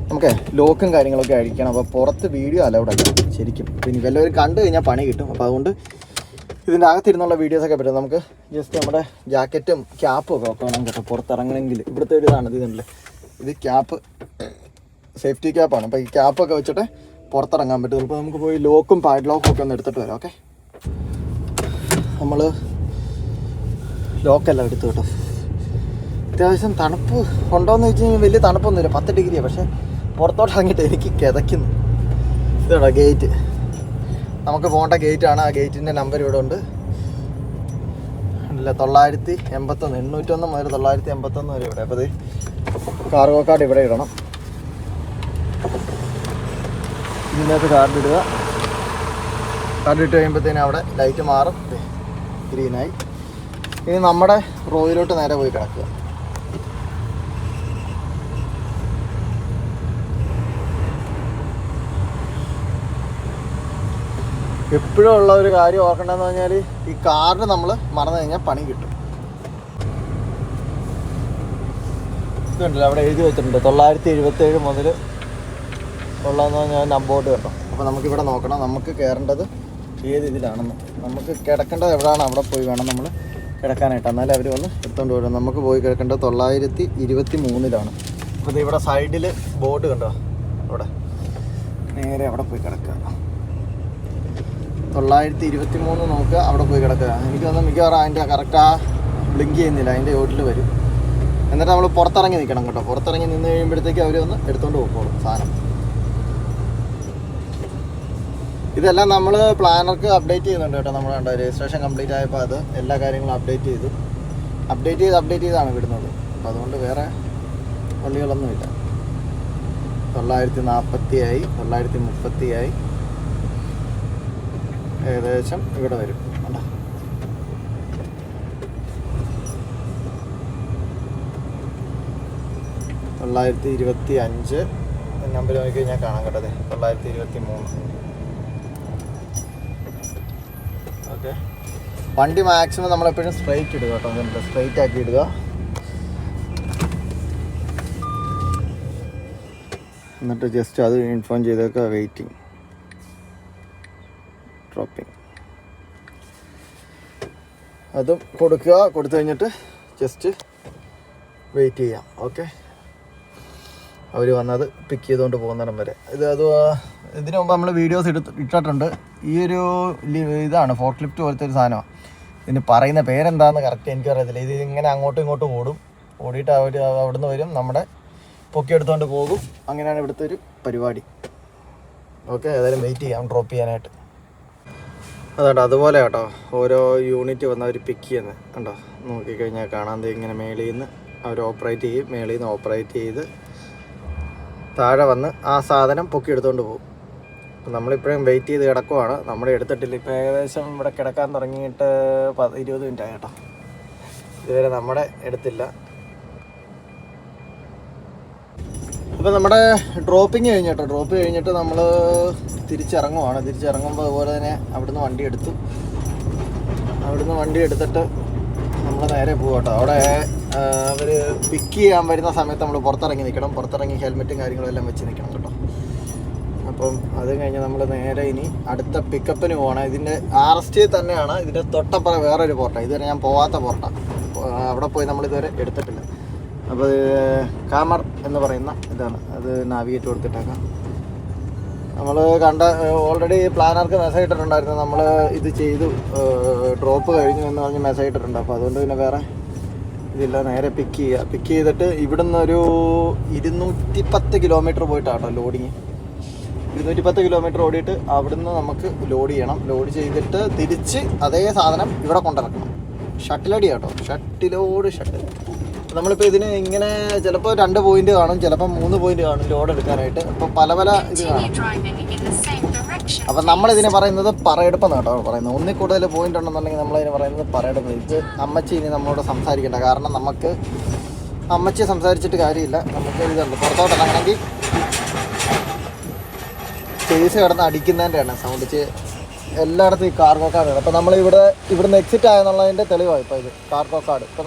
നമുക്ക് ലോക്കും കാര്യങ്ങളൊക്കെ അഴിക്കണം. അപ്പോൾ പുറത്ത് വീഡിയോ അലൗഡ് അല്ല ശരിക്കും. പിന്നെ വല്ലവരും കണ്ടു കഴിഞ്ഞാൽ പണി കിട്ടും. അപ്പോൾ അതുകൊണ്ട് ഇതിൻ്റെ അകത്തിരുന്നുള്ള വീഡിയോസൊക്കെ പറ്റും. നമുക്ക് ജസ്റ്റ് നമ്മുടെ ജാക്കറ്റും ക്യാപ്പും ഒക്കെ വെക്കണം കേട്ടോ പുറത്തിറങ്ങണമെങ്കിൽ. ഇവിടുത്തെ ഒരു ഇതാണ്, ഇതുണ്ടല്ലേ, ഇത് ക്യാപ്പ്, സേഫ്റ്റി ക്യാപ്പാണ്. അപ്പോൾ ഈ ക്യാപ്പൊക്കെ വെച്ചിട്ട് പുറത്തിറങ്ങാൻ പറ്റും. അപ്പോൾ നമുക്ക് പോയി ലോക്കും പാഡ് ലോക്കും ഒക്കെ ഒന്ന് എടുത്തിട്ട് വരാം. ഓക്കെ, നമ്മൾ ലോക്കെല്ലാം എടുത്തു കേട്ടോ. അത്യാവശ്യം തണുപ്പ് ഉണ്ടോയെന്ന് വെച്ച് കഴിഞ്ഞാൽ വലിയ തണുപ്പൊന്നുമില്ല, 10 ഡിഗ്രിയാണ്. പക്ഷേ പുറത്തോട്ട് ഇറങ്ങിയിട്ട് എനിക്ക് കിതയ്ക്കുന്നു. ഇതാണോ ഗേറ്റ്, നമുക്ക് പോകേണ്ട ഗേറ്റാണ്. ആ ഗേറ്റിൻ്റെ നമ്പർ ഇവിടെ ഉണ്ട്. അല്ല 981, 801 മുതൽ 981 വരെ ഇവിടെ. അപ്പോൾ ഇത് കാർഗോ കാർഡ് ഇവിടെ ഇടണം. ഇതിനകത്ത് കാർഡ് ഇടുക. കാർഡ് ഇട്ട് കഴിയുമ്പോഴത്തേനും അവിടെ ലൈറ്റ് മാറും, ഗ്രീനായി. ഇനി നമ്മുടെ റോയിലോട്ട് നേരെ പോയി കിടക്കുക. എപ്പോഴും ഉള്ള ഒരു കാര്യം ഓർക്കേണ്ടതെന്ന് പറഞ്ഞാൽ ഈ കാർഡ് നമ്മൾ മറന്നു കഴിഞ്ഞാൽ പണി കിട്ടും. ഇതുണ്ടല്ലോ അവിടെ എഴുതി വെച്ചിട്ടുണ്ട് 977 മുതൽ ഉള്ളതെന്ന് പറഞ്ഞാൽ നമ്പോർഡ് കേട്ടോ. അപ്പോൾ നമുക്കിവിടെ നോക്കണം നമുക്ക് കയറേണ്ടത് ഏത് ഇതിലാണെന്ന്. നമുക്ക് കിടക്കേണ്ടത് എവിടെയാണ് അവിടെ പോയി വേണം നമ്മൾ കിടക്കാനായിട്ട്. എന്നാലും അവർ വന്ന് എടുത്തുകൊണ്ട് വരും. നമുക്ക് പോയി കിടക്കേണ്ടത് 923-ലാണ്. അപ്പോൾ ഇത് ഇവിടെ സൈഡിൽ ബോർഡ് കണ്ടോ, അവിടെ നേരെ അവിടെ പോയി കിടക്കുക. 923 നോക്കുക, അവിടെ പോയി കിടക്കുക. എനിക്ക് തോന്നുന്നു മിക്കവാറും അതിൻ്റെ കറക്റ്റ് ആ ബ്ലിങ്ക് ചെയ്യുന്നില്ല, അതിൻ്റെ ചോട്ടിൽ വരും. എന്നിട്ട് നമ്മൾ പുറത്തിറങ്ങി നിൽക്കണം കേട്ടോ. പുറത്തിറങ്ങി നിന്ന് കഴിയുമ്പോഴത്തേക്ക് അവർ ഒന്ന് എടുത്തുകൊണ്ട് പോയിക്കോളും സാധനം. ഇതെല്ലാം നമ്മൾ പ്ലാനർക്ക് അപ്ഡേറ്റ് ചെയ്യുന്നുണ്ട് കേട്ടോ. നമ്മൾ കണ്ടോ രജിസ്ട്രേഷൻ കംപ്ലീറ്റ് ആയപ്പോൾ അത് എല്ലാ കാര്യങ്ങളും അപ്ഡേറ്റ് ചെയ്താണ് വിടുന്നത്. അപ്പോൾ അതുകൊണ്ട് വേറെ പള്ളികളൊന്നുമില്ല. 940 ആയി, 930 ആയി, ഏകദേശം ഇവിടെ വരും കണ്ടോ. $925 നമ്പർ നോക്കി കഴിഞ്ഞാൽ കാണാൻ കേട്ടത്. 923. ഓക്കെ, വണ്ടി മാക്സിമം നമ്മളെപ്പോഴും സ്ട്രൈറ്റ് ഇടുക കേട്ടോ. അതുകൊണ്ട് സ്ട്രൈറ്റ് ആക്കി ഇടുക. എന്നിട്ട് ജസ്റ്റ് അത് ഇൻഫോം ചെയ്തേക്കുക. വെയിറ്റിംഗ്, ഡ്രോപ്പിംഗ് അതും കൊടുക്കുക. കൊടുത്തു കഴിഞ്ഞിട്ട് ജസ്റ്റ് വെയിറ്റ് ചെയ്യാം. ഓക്കെ, അവർ വന്നത് പിക്ക് ചെയ്തുകൊണ്ട് പോകുന്നിടം വരെ. ഇതിനു മുമ്പ് നമ്മൾ വീഡിയോസ് ഇട്ടിട്ടുണ്ട്. ഈ ഒരു ഇതാണ് ഫോർക്ക് ലിഫ്റ്റ് പോലത്തെ ഒരു സാധനമാണ്. ഇതിന് പറയുന്ന പേരെന്താണെന്ന് കറക്റ്റ് എനിക്കറിയത്തില്ല. ഇത് ഇങ്ങനെ അങ്ങോട്ടും ഇങ്ങോട്ടും ഓടിയിട്ട് അവർ അവിടുന്ന് വരും, നമ്മുടെ പൊക്കിയെടുത്തുകൊണ്ട് പോകും. അങ്ങനെയാണ് ഇവിടുത്തെ ഒരു പരിപാടി. ഓക്കെ, ഏതായാലും വെയിറ്റ് ചെയ്യാം ഡ്രോപ്പ് ചെയ്യാനായിട്ട്. അതുകൊണ്ട് അതുപോലെ കേട്ടോ ഓരോ യൂണിറ്റ് വന്ന് അവർ പിക്ക് ചെയ്യുന്നത് കണ്ടോ. നോക്കിക്കഴിഞ്ഞാൽ കാണാൻ ഇങ്ങനെ മേളിൽ നിന്ന് അവർ ഓപ്പറേറ്റ് ചെയ്യും. മേളിൽ നിന്ന് ഓപ്പറേറ്റ് ചെയ്ത് താഴെ വന്ന് ആ സാധനം പൊക്കി എടുത്തുകൊണ്ട് പോകും. അപ്പം നമ്മളിപ്പോഴും വെയിറ്റ് ചെയ്ത് കിടക്കുവാണ്. നമ്മൾ എടുത്തിട്ടില്ല. ഇപ്പോൾ ഏകദേശം ഇവിടെ കിടക്കാൻ തുടങ്ങിയിട്ട് 20 മിനിറ്റ് ആയി കേട്ടോ. ഇതുവരെ നമ്മുടെ എടുത്തില്ല. അപ്പോൾ നമ്മുടെ ഡ്രോപ്പിങ് കഴിഞ്ഞു കേട്ടോ. ഡ്രോപ്പ് കഴിഞ്ഞിട്ട് നമ്മൾ തിരിച്ചിറങ്ങുവാണ്. തിരിച്ചിറങ്ങുമ്പോൾ അതുപോലെ തന്നെ അവിടുന്ന് വണ്ടി എടുത്തു. അവിടുന്ന് വണ്ടി എടുത്തിട്ട് നമ്മൾ നേരെ പോകും കേട്ടോ. അവിടെ അവർ പിക്ക് ചെയ്യാൻ വരുന്ന സമയത്ത് നമ്മൾ പുറത്തിറങ്ങി നിൽക്കണം. പുറത്തിറങ്ങി ഹെൽമെറ്റും കാര്യങ്ങളും എല്ലാം വെച്ച് നിൽക്കണം കേട്ടോ. അപ്പം അത് കഴിഞ്ഞ് നമ്മൾ നേരെ ഇനി അടുത്ത പിക്കപ്പിന് പോകണം. ഇതിൻ്റെ RST തന്നെയാണ്. ഇതിൻ്റെ തൊട്ടപ്പുറം വേറൊരു പോർട്ടാണ്. ഇതുവരെ ഞാൻ പോകാത്ത പോർട്ടാണ്. അവിടെ പോയി നമ്മളിതുവരെ എടുത്തിട്ടില്ല. അപ്പോൾ കാമർ എന്ന് പറയുന്ന ഇതാണ്. അത് നാവിഗേറ്റ് കൊടുത്തിട്ടേക്കാം. നമ്മൾ ഓൾറെഡി പ്ലാനർക്ക് മെസ്സേജ് ഇട്ടിട്ടുണ്ടായിരുന്നു. നമ്മൾ ഇത് ചെയ്തു ഡ്രോപ്പ് കഴിഞ്ഞു എന്ന് പറഞ്ഞ് മെസ്സേജ് ഇട്ടിട്ടുണ്ട്. അപ്പോൾ അതുകൊണ്ട് പിന്നെ വേറെ ഇതില്ല. നേരെ പിക്ക് ചെയ്യുക. പിക്ക് ചെയ്തിട്ട് ഇവിടുന്ന് ഒരു 210 കിലോമീറ്റർ പോയിട്ടാണ് കേട്ടോ ലോഡിങ്. 210 കിലോമീറ്റർ ഓടിയിട്ട് അവിടുന്ന് നമുക്ക് ലോഡ് ചെയ്യണം. ലോഡ് ചെയ്തിട്ട് തിരിച്ച് അതേ സാധനം ഇവിടെ കൊണ്ടിറക്കണം. ഷട്ടിലടി കേട്ടോ, ഷട്ടിലോട് ഷട്ടിൽ. നമ്മളിപ്പോൾ ഇതിന് ഇങ്ങനെ ചിലപ്പോൾ 2 പോയിന്റ് കാണും, ചിലപ്പോൾ 3 പോയിന്റ് കാണും ലോഡ് എടുക്കാനായിട്ട്. അപ്പോൾ പല ഇത് കാണും. അപ്പം നമ്മളിതിനെ പറയുന്നത് പറയെടുപ്പെന്ന് കേട്ടോ പറയുന്നത്. ഒന്നിൽ കൂടുതൽ പോയിന്റ് ഉണ്ടെന്നുണ്ടെങ്കിൽ നമ്മളതിന് പറയുന്നത് പറയെടുപ്പ്. ഇത് അമ്മച്ചി ഇനി നമ്മളോട് സംസാരിക്കേണ്ട, കാരണം നമുക്ക് അമ്മച്ചി സംസാരിച്ചിട്ട് കാര്യമില്ല. നമുക്ക് ഇതുണ്ട്, പുറത്തോട്ട് ഇറങ്ങണമെങ്കിൽ ചേസ് കിടന്ന് അടിക്കുന്നതിൻ്റെയാണ് സൗണ്ട്. എല്ലായിടത്തും ഈ കാർഗോ കാർഡാണ്. അപ്പോൾ നമ്മൾ ഇവിടുന്ന് എക്സിറ്റ് ആയെന്നുള്ളതിൻ്റെ തെളിവാണ് ഇപ്പോൾ ഇത് കാർഗോ കാർഡ്. ഇപ്പോൾ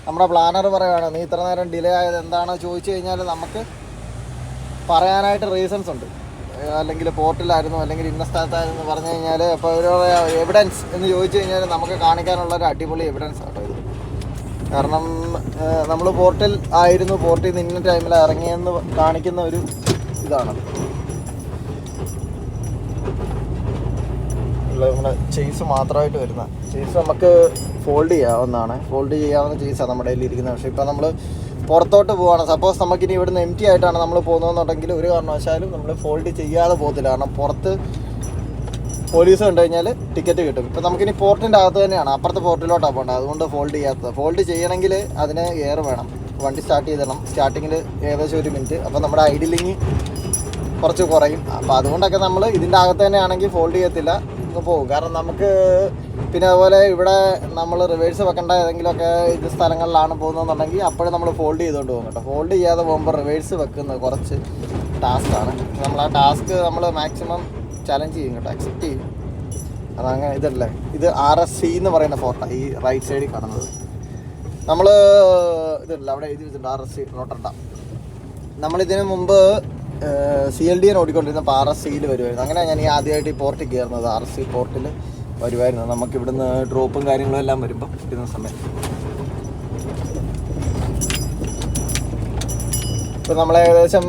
നമ്മുടെ പ്ലാനർ പറയുകയാണ് നീ ഇത്ര നേരം ഡിലേ ആയത് എന്താണെന്ന് ചോദിച്ചു കഴിഞ്ഞാൽ നമുക്ക് പറയാനായിട്ട് റീസൺസ് ഉണ്ട്. അല്ലെങ്കിൽ പോർട്ടിലായിരുന്നു, അല്ലെങ്കിൽ ഇന്ന സ്ഥലത്തായിരുന്നു പറഞ്ഞു കഴിഞ്ഞാൽ അപ്പോൾ ഒരു എവിഡൻസ് എന്ന് ചോദിച്ചു കഴിഞ്ഞാൽ നമുക്ക് കാണിക്കാനുള്ളൊരു അടിപൊളി എവിഡൻസ് ആട്ടോ ഇത്. കാരണം നമ്മൾ പോർട്ടിൽ ആയിരുന്നു, പോർട്ടിൽ നിന്ന് ഇന്ന ടൈമിൽ ഇറങ്ങിയെന്ന് കാണിക്കുന്ന ഒരു ഇതാണ്. നമ്മുടെ ചെയ്സ് മാത്രമായിട്ട് വരുന്ന ചെയ്സ് നമുക്ക് ഫോൾഡ് ചെയ്യാവുന്നതാണ്. ഫോൾഡ് ചെയ്യാവുന്ന ചെയ്സാണ് നമ്മുടെ കയ്യിൽ ഇരിക്കുന്നത്. പക്ഷേ ഇപ്പോൾ നമ്മൾ പുറത്തോട്ട് പോവുകയാണ്, സപ്പോസ് നമുക്കിനി ഇവിടുന്ന് എം ടി ആയിട്ടാണ് നമ്മൾ പോകുന്നതെന്നുണ്ടെങ്കിൽ ഒരു കാരണവശാലും നമ്മൾ ഫോൾഡ് ചെയ്യാതെ പോകത്തില്ല. കാരണം പുറത്ത് പോലീസ് കണ്ടു കഴിഞ്ഞാൽ ടിക്കറ്റ് കിട്ടും. ഇപ്പോൾ നമുക്കിനി പോർട്ടിൻ്റെ അകത്ത് തന്നെയാണ്, അപ്പുറത്തെ പോർട്ടിലോട്ടാണ് പോകേണ്ടത്. അതുകൊണ്ട് ഫോൾഡ് ചെയ്യാത്തത്. ഫോൾഡ് ചെയ്യണമെങ്കിൽ അതിന് എയർ വേണം. വണ്ടി സ്റ്റാർട്ട് ചെയ്തിടണം. സ്റ്റാർട്ടിങ്ങിൽ ഏകദേശം 1 മിനിറ്റ്. അപ്പോൾ നമ്മുടെ ഐഡിലിങ് കുറച്ച് കുറയും. അപ്പോൾ അതുകൊണ്ടൊക്കെ നമ്മൾ ഇതിൻ്റെ അകത്ത് തന്നെ ആണെങ്കിൽ ഫോൾഡ് ചെയ്യത്തില്ല, പോകും. കാരണം നമുക്ക് പിന്നെ അതുപോലെ ഇവിടെ നമ്മൾ റിവേഴ്സ് വെക്കേണ്ട ഏതെങ്കിലുമൊക്കെ ഇത് സ്ഥലങ്ങളിലാണ് പോകുന്നതെന്നുണ്ടെങ്കിൽ അപ്പോഴും നമ്മൾ ഫോൾഡ് ചെയ്തുകൊണ്ട് പോകും കേട്ടോ. ഫോൾഡ് ചെയ്യാതെ പോകുമ്പോൾ റിവേഴ്സ് വെക്കുന്നത് കുറച്ച് ടാസ്ക്കാണ്. നമ്മൾ ആ ടാസ്ക് നമ്മൾ മാക്സിമം ചലഞ്ച് ചെയ്യും കേട്ടോ, അക്സെപ്റ്റ് ചെയ്യും. അതങ്ങനെ ഇതല്ലേ, ഇത് RSC എന്ന് പറയുന്ന ഫോർട്ടാണ് ഈ റൈറ്റ് സൈഡിൽ കാണുന്നത്. നമ്മൾ ഇതല്ല അവിടെ എഴുതി വെച്ചിട്ടുണ്ട് RSC റോട്ടർഡാം. നമ്മളിതിന് മുമ്പ് CLDN ഓടിക്കൊണ്ടിരുന്നപ്പോൾ RSCയിൽ വരുമായിരുന്നു. അങ്ങനെ ഞാൻ ഈ ആദ്യമായിട്ട് ഈ പോർട്ടിൽ കയറുന്നത് RSC പോർട്ടിൽ വരുമായിരുന്നു. നമുക്ക് ഇവിടുന്ന് ഡ്രോപ്പും കാര്യങ്ങളും എല്ലാം വരുമ്പോൾ കിട്ടുന്ന സമയം. ഇപ്പോൾ നമ്മൾ ഏകദേശം